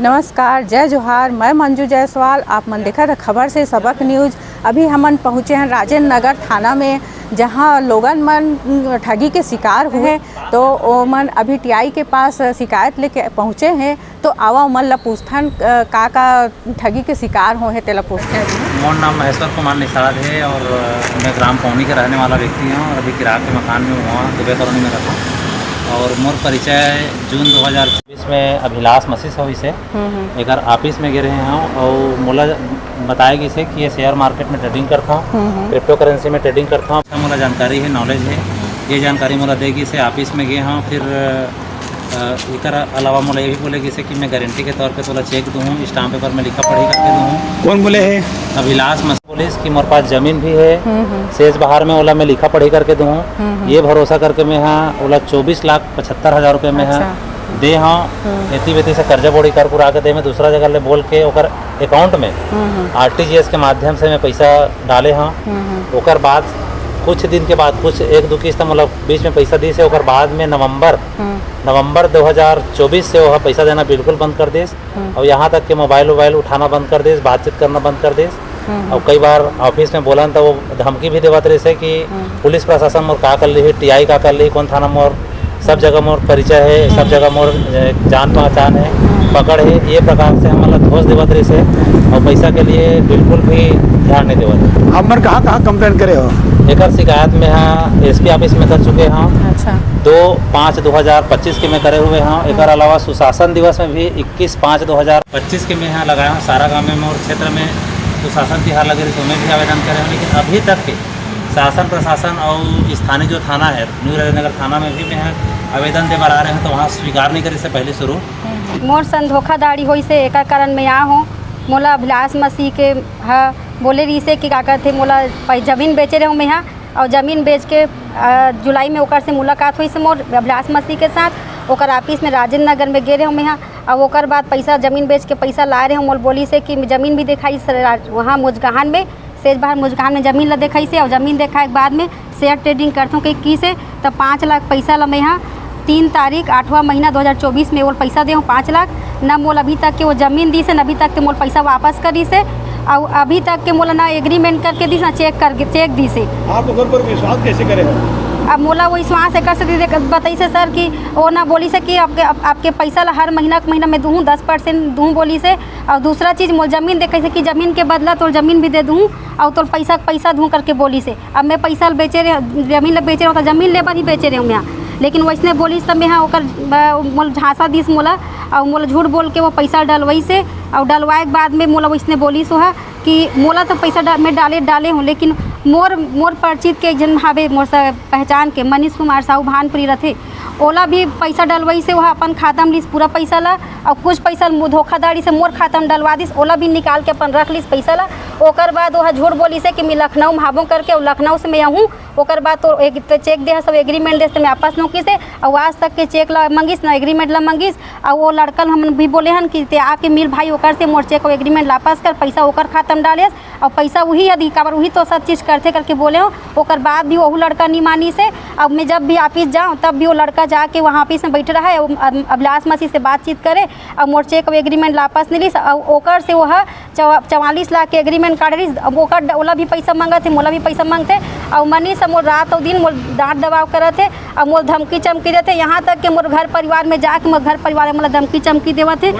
नमस्कार, जय जोहार। मैं मंजू जायसवाल। आप मन देखा था खबर से सबक न्यूज़। अभी हमन पहुँचे हैं राजेंद्र नगर थाना में, जहां लोगन मन ठगी के शिकार हुए। तो वो मन अभी टीआई के पास शिकायत लेके पहुँचे हैं। तो आवा मन ला पूछथन का ठगी के शिकार हो है तेला पूछते हैं। मोर नाम महेश्वर कुमार निषाद है और मैं ग्राम पौनी के रहने वाला व्यक्ति हूँ और अभी किराए के मकान में वहाँ दुबई कॉलोनी में रहता हूँ। और मोर परिचय जून 2024 में अभिलाष मसीह हो इसे एक ऑफिस में गिरे हैं और मोला बताया गई से कि ये शेयर मार्केट में ट्रेडिंग करता हूँ, क्रिप्टो करेंसी में ट्रेडिंग करता हूँ। मोला जानकारी है, नॉलेज है। ये जानकारी मोला देगी से ऑफिस में गए हूँ। फिर एक अलावा मोला ये भी बोलेगी से कि मैं गारंटी के तौर पे थोड़ा चेक दूँ, स्टाम्प पेपर में लिखा पढ़ी करके दूँ। कौन बोले है? अभिलाष मसीह पुलिस की मोर पास ज़मीन भी है, शेष बाहर में ओला मैं लिखा पढ़ी करके दूँ। ये भरोसा करके मैं हाँ ओला 24,75,000 रुपये में हाँ दे हाँ एती बेती से कर्जा बोड़ी कर पूरा के दे मैं दूसरा जगह ले बोल के ओकर अकाउंट में RTGS के माध्यम से मैं पैसा डाले हाँ। ओकर बाद कुछ दिन के बाद कुछ एक दो किस्त मतलब बीच में पैसा दी से ओकर बाद में नवंबर 2024 से वह पैसा देना बिल्कुल बंद कर देस। और यहाँ तक कि मोबाइल उठाना बंद कर देस, बातचीत करना बंद कर देस। और कई बार ऑफिस में बोलन तो वो धमकी भी देवत रहे से कि पुलिस प्रशासन मोर का कर ली, टीआई का कर ली, कौन थाना मोर सब जगह मोर परिचय है, सब जगह मोर जान पहचान है, पकड़ है। ये प्रकार से हम मतलब धोस देवत रहे से और पैसा के लिए बिल्कुल भी ध्यान नहीं देवत। आप मन कहाँ कंप्लेन करे हो? एक शिकायत में हाँ SP ऑफिस में कर चुके हैं। अच्छा। 2/5/2025 के में करे हुए हैं। एक अलावा सुशासन दिवस में भी 21/5/2025 के में यहाँ लगाया हूँ। सारा गाँव में मोर क्षेत्र में सुशासन तिहार लगे रहे उसमें भी आवेदन करे हैं। लेकिन अभी तक के शासन प्रशासन और स्थानीय जो थाना है न्यू राजेंद्र नगर थाना में भी मैं आवेदन दे बार आ रहे हैं तो वहाँ स्वीकार नहीं करे से पहले शुरू मोर सन धोखाधड़ी होई से एक कारण में यहाँ हूँ। मोला अभिलाष मसीह के हाँ बोले रही से कि का कहते मोला ज़मीन बेचे रहे हूँ मैं यहाँ। और ज़मीन बेच के जुलाई में ओकर से मुलाकात हुई से मोर अभिलाष मसीह के साथ। ओकर ऑफिस में राजेंद्र नगर में गे रहे हूँ मैं यहाँ। और ओकर बाद पैसा ज़मीन बेच के पैसा ला रहे हूँ। मोल बोली से कि ज़मीन भी दिखाई वहाँ मुजगहान में सेज बाहर मुजगहान में ज़मीन ला दिखाई से। और ज़मीन देखा के बाद में शेयर ट्रेडिंग करता हूँ कि से तब 5 लाख पैसा ला मैं यहाँ 3 तारीख 8वां महीना 2024 में वो पैसा दे हूँ 5 लाख। न मोल अभी तक के वो ज़मीन दी से, न अभी तक के मोल पैसा वापस करी से। और अभी तक के मोला ना एग्रीमेंट करके दी ना चेक दी से। आप ओकर पर विश्वास कैसे करे हो? अब मोला वो विश्वास कर सकती बताई से सर कि वो ना बोली से कि आपके पैसा ला हर महीना में दूँ 10% दूँ बोली से। और दूसरा चीज़ मोल ज़मीन देखे से कि ज़मीन के बदला तो ज़मीन भी दे दूँ और तो पैसा दूँ करके बोली से। अब मैं पैसा बेचे रहे ज़मीन ला बेचे रहे तो ज़मीन लेबर ही बेचे रहे हूँ यहाँ। लेकिन वैसने बोली तब यहाँ ओकर मोल झांसा दिस मोला और मोला झूठ बोल के वो पैसा डलवाई से। और डलवाए के बाद में मोला वैसने बोली सो है कि मोला तो पैसा मैं डाले हूँ। लेकिन मोर परिचित के जन हावे मोर से पहचान के मनीष कुमार साहू भानपुरी रथे ओला भी पैसा डलवाई से वह अपन खाता में लिस पूरा पैसा ला। और कुछ पैसा धोखाधड़ी से मोर खाता में डलवा दिस, ओला भी निकाल के अपन रख लिस पैसा ला। ओकर बाद वह झूठ बोली से कि मैं लखनऊ में हाबों करके और लखनऊ से मैं आहूँ। ओकर बाद तो एक चेक दे सब एग्रीमेंट दे तो मैं आपस नौकी से और आज तक के चेक ला मंगिस ना एग्रीमेंट ला मंगिस। और वो लड़कल हम भी बोले हन कि ते आके मिल भाई ओकर से मोर चेक और एग्रीमेंट वापस कर, पैसा ओकर खाता में डाले और पैसा वही यदि काबर वही तो सब चीज़ करके बोले हो। ओकर बाद भी वही लड़का नहीं मानी से। अब मैं जब भी ऑफिस जाऊँ तब भी वो लड़का जाके वहाँ ऑफिस में बैठे रहा है, अभिलाष मसीह से बातचीत करे और मोर चेक और एग्रीमेंट वापस नहीं ली। और ओकर से वह 44 लाख के एग्रीमेंट काट रही। अब ओकर ओला भी पैसा मांगत थे, मोला भी पैसा मांगते। और मनीष मोर रात और दिन मोर डांट दबाव करते और मोर धमकी चमकी देते। यहाँ तक कि मोर घर परिवार में जाके मोर घर परिवार में मोला धमकी चमकी देवत है।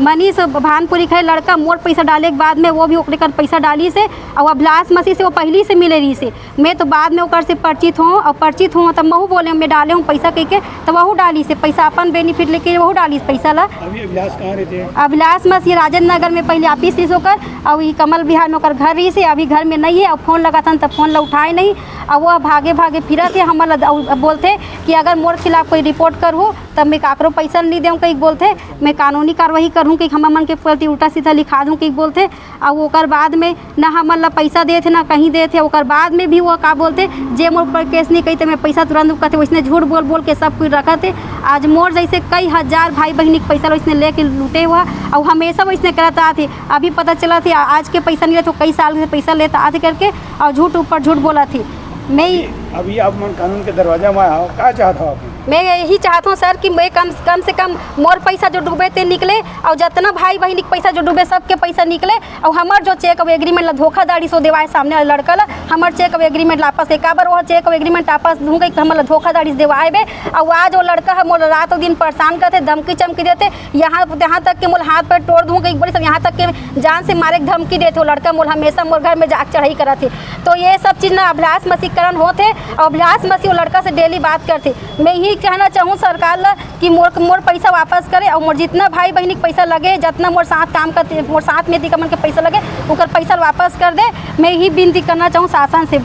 मनीष भानपुरी का लड़का मोर पैसा डाले के बाद में वो भी ओकरे कर पैसा डाली से। और अभिलाष मसीह से वो पहली से मिले रही से। मैं तो बाद में ओकर से परिचित हूँ और परिचित हूँ तब महू बोले मैं डाले हूँ पैसा कह के तो वहू डाली से पैसा अपन बेनिफिट लेके वहू डाली पैसा ला। अभी अभिलाष कहाँ रहते हैं? अभिलाष मसीह राजेंद्र नगर में पहले ऑफिस रही होकर और ये कमल विहार में ओकर घर रही से। अभी घर में नहीं है और फ़ोन लगा था तब फ़ोन ला उठाए नहीं। और वह भागे फिरा थे हमारा बोलते कि अगर मोर खिलाफ कोई रिपोर्ट करूँ तब मैं काकरो पैसा नहीं दूँ कहीं बोलते मैं कानूनी कार्रवाई करूँ कि हम मन के प्रति उल्टा सीधा लिखा दूँ कहीं बोलते। और ओकर बाद में ना हमारा पैसा दे थे ना कहीं दे थे। ओकर बाद में भी वो का बोलते जे मोर पर केस नहीं कही तो मैं पैसा तुरंत कहते वैसने झूठ बोल के सब कुछ रखा थे। आज मोर जैसे कई हजार भाई बहन के पैसा वैसने लेके लूटे हुआ और हमेशा वैसने करता आते। अभी पता चला थी आज के पैसा नहीं लेते कई साल से पैसा लेता आते करके और झूठ ऊपर झूठ बोला थी। मैं अभी आप मन कानून के दरवाजा में आओ क्या चाहता हो आप? मैं यही चाहता हूँ सर कि मैं कम से कम मोर पैसा जो डूबे ते निकले और जितना भाई बहन के पैसा जो डूबे सबके पैसा निकले और हमार जो चेक ऑफ एग्रीमेंट ला धोखाधड़ी सो देवाए सामने वाले लड़का ला हमार चेक ऑफ एग्रीमेंट वापस एक बार वो चेक ऑफ एग्रीमेंट वापस दूंगा हमारा धोखाधड़ी से देवाए बे और आज वो लड़का है मोर रात दिन परेशान करते धमकी चमकी देते यहाँ तक के मोल हाथ पर तोड़ दूँगा एक बड़ी यहाँ तक के जान से मारे धमकी देते वो लड़का मोल हमेशा मोर घर में जाग चढ़ाई करा थे। तो ये सब चीज़ ना अभिलाष मसीकरण होते और अभिलाष मसीह वो लड़का से डेली बात करते। मैं यही कहना चाहूँ सरकार ला कि मोर पैसा वापस करे और मोर जितना भाई बहन के पैसा लगे जितना मोर साथ काम करते मोर साथ में दिकमन के पैसा लगे उनका पैसा वापस कर दे। मैं यही विनती करना चाहूँ शासन से।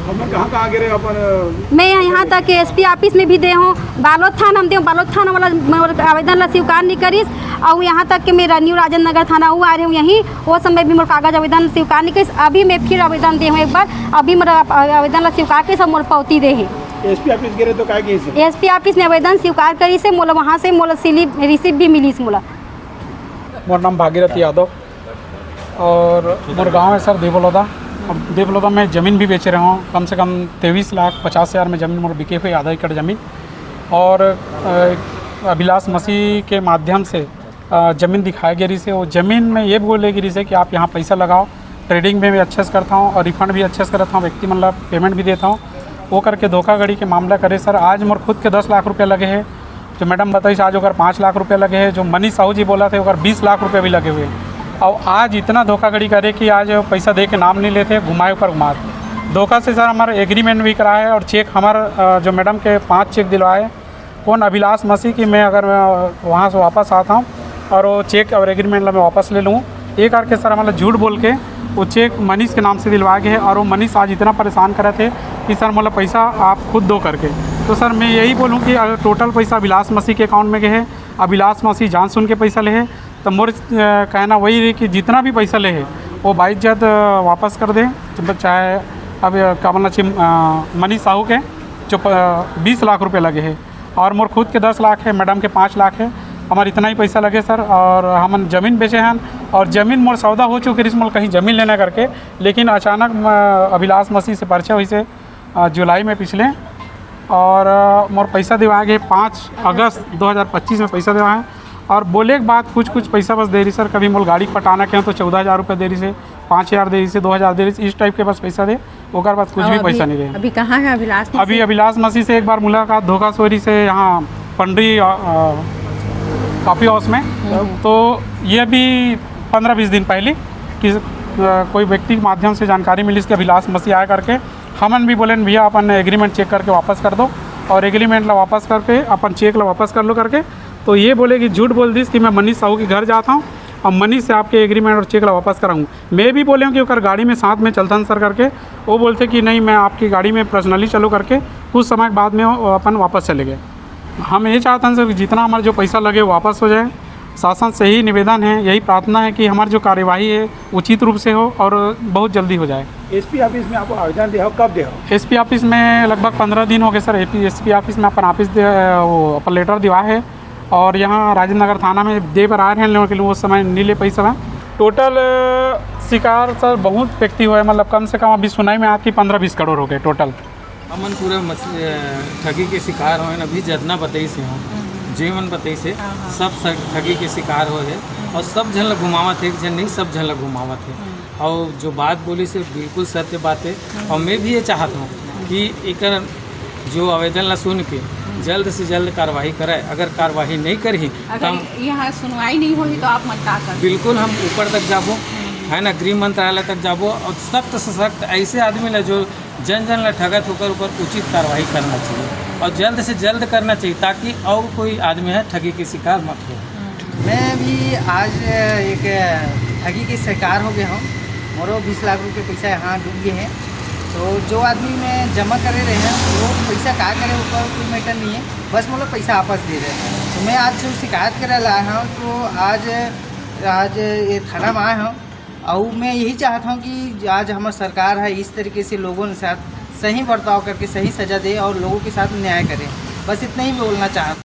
कहाँ गिरे अपन? मैं यहाँ तक एसपी ऑफिस में भी दे हूँ, बालोद थाना हम दे बालोद थाना वाला आवेदन ला स्वीकार नहीं करीस और यहाँ तक कि मेरा न्यू राजेंद्र नगर थाना वो आ रहे हूँ यहीं वो समय भी मोर कागज आवेदन स्वीकार नहीं करीस। अभी मैं फिर आवेदन दे हूँ एक बार अभी मेरा आवेदन ला स्वीकार के सब मोर पावती दे है। एसपी ऑफिस गिरे तो क्या एसपी ऑफिस में आवेदन स्वीकार करी से मोला वहाँ से मोला स्लिप रिसिप्ट भी मिली मोला। मोर नाम भागीरथ यादव और मोर गाँव है सर देवलोदा। अब देवलोदा में ज़मीन भी बेच रहे हूँ कम से कम 23,50,000 में ज़मीन मोर बिके हुए आधा एकड़ ज़मीन और अभिलाष मसीह के माध्यम से ज़मीन दिखाई गई से वो ज़मीन में ये बोले गिरी से कि आप यहाँ पैसा लगाओ ट्रेडिंग में भी अच्छे से करता हूँ और रिफंड भी अच्छे से करता हूँ व्यक्ति मतलब पेमेंट भी देता हूँ वो करके धोखाधड़ी के मामला करे सर। आज मोर खुद के 10 लाख रुपये लगे हैं जो मैडम बताई आज अगर 5 लाख रुपये लगे हैं जो मनीष साहू जी बोला थे अगर 20 लाख रुपये भी लगे हुए और आज इतना धोखाधड़ी करे कि आज पैसा दे के नाम नहीं लेते घुमाए ऊपर घुमाए धोखा से सर हमारा एग्रीमेंट भी कराया है और चेक हमारा जो मैडम के 5 चेक दिलवाए कौन अभिलाष मसीह की मैं अगर वहाँ से वापस आता हूँ और वो चेक और एग्रीमेंट मैं वापस ले लूँ ये करके सर हमारा झूठ बोल के वो चेक मनीष के नाम से दिलवा गए हैं और वो मनीष आज इतना परेशान कर रहे थे कि सर मतलब पैसा आप खुद दो करके। तो सर मैं यही बोलूँ कि अगर टोटल पैसा अभिलाष मसीह के अकाउंट में गए है अभिलाष मसीह जान सुन के पैसा ले है तो मोर कहना वही रही कि जितना भी पैसा ले है वो बाइज्जत वापस कर दे चाहे अब क्या बोलना चाहिए मनीष साहू के जो 20 लाख रुपए लगे हैं और मोर खुद के 10 लाख है मैडम के 5 लाख है हमारे इतना ही पैसा लगे सर और हम ज़मीन बेचे हैं और ज़मीन मोर सौदा हो चुकी है इसमें कहीं ज़मीन लेना करके लेकिन अचानक अभिलाष मसीह से परिचय हुई से जुलाई में पिछले और मोर पैसा दिवाए गए 5 अगस्त 2025 में पैसा दिवाए और बोले के बाद कुछ पैसा बस दे रही सर कभी मोल गाड़ी पटाना के तो 14,000 रुपये दे रही से 5,000 दे रही से 2,000 दे रही इस टाइप के बस पैसा दे ओकर बाद कुछ भी पैसा नहीं दे। अभी कहाँ है अभिलाष? अभी अभिलाष मसीह से एक बार मुलाकात धोखा सोरी से यहाँ पंडरी कॉफ़ी हाउस में तो ये भी 15-20 दिन पहले कि कोई व्यक्ति के माध्यम से जानकारी मिली इसके अभिलाष मसीह आया करके हमन भी बोले भैया अपन एग्रीमेंट चेक करके वापस कर दो और एग्रीमेंट ला वापस करके अपन चेक ला वापस कर लो करके तो ये बोले कि झूठ बोल दी कि मैं मनीष साहू के घर जाता हूँ और मनीष से आपके एग्रीमेंट और चेक ला वापस कराऊँ। मैं भी बोले हूँ कि अगर गाड़ी में साथ में चलता सर करके वो बोलते कि नहीं मैं आपकी गाड़ी में पर्सनली चलो करके कुछ समय बाद में अपन वापस चले गए। हम ये चाहते हैं सर कि जितना हमारा जो पैसा लगे वापस हो जाए। शासन से ही निवेदन है यही प्रार्थना है कि हमारी जो कार्यवाही है उचित रूप से हो और बहुत जल्दी हो जाए। एसपी ऑफिस में आपको आवेदन दिया हो कब दिया हो? एसपी ऑफिस में लगभग 15 दिन हो गए सर। एसपी ऑफिस में अपन ऑफिस वो अपन लेटर दिवा है और यहाँ राजेंद्र नगर थाना में दे पर आ रहे हैं लोगों के लिए उस समय नीले पैसा है। टोटल शिकार सर बहुत व्यक्ति हुए मतलब कम से कम अभी सुनाई में आपकी 15-20 करोड़ हो गए टोटल। हमन पूरे ठगी के शिकार हो अभी जितना बताई से हो जीवन बताई से सब ठगी के शिकार हो है और सब झन ला घुमावत है जन नहीं सब झन ला घुमावत है और जो बात बोली से बिल्कुल सत्य बात है। और मैं भी ये चाहता हूँ कि एक जो आवेदन ला सुन के जल्द से जल्द कार्रवाई कराए। अगर कार्रवाई नहीं करी तो हम यहाँ सुनवाई नहीं होगी तो आप मतदान कर बिल्कुल हम ऊपर तक जाबो है ना गृह मंत्रालय तक जाबो और सख्त से सख्त ऐसे आदमी ला जो जन ला ठगत होकर ऊपर उचित कार्रवाई करना चाहिए और जल्द से जल्द करना चाहिए ताकि और कोई आदमी है ठगी के शिकार मत हो। मैं भी आज एक ठगी के शिकार हो गया हूँ। मोरो 20 लाख रुपए पैसा यहाँ डूब गए हैं तो जो आदमी में जमा करे रहे हैं वो पैसा क्या करे ऊपर कोई मैटर नहीं है बस मतलब पैसा वापस दे रहे हैं। तो मैं आज जो शिकायत करे लाया हूँ तो आज ये थाना में आया हूँ और मैं यही चाहता हूँ कि आज हमारी सरकार है इस तरीके से लोगों के साथ सही बर्ताव करके सही सज़ा दे और लोगों के साथ न्याय करे। बस इतना ही बोलना चाहता हूँ।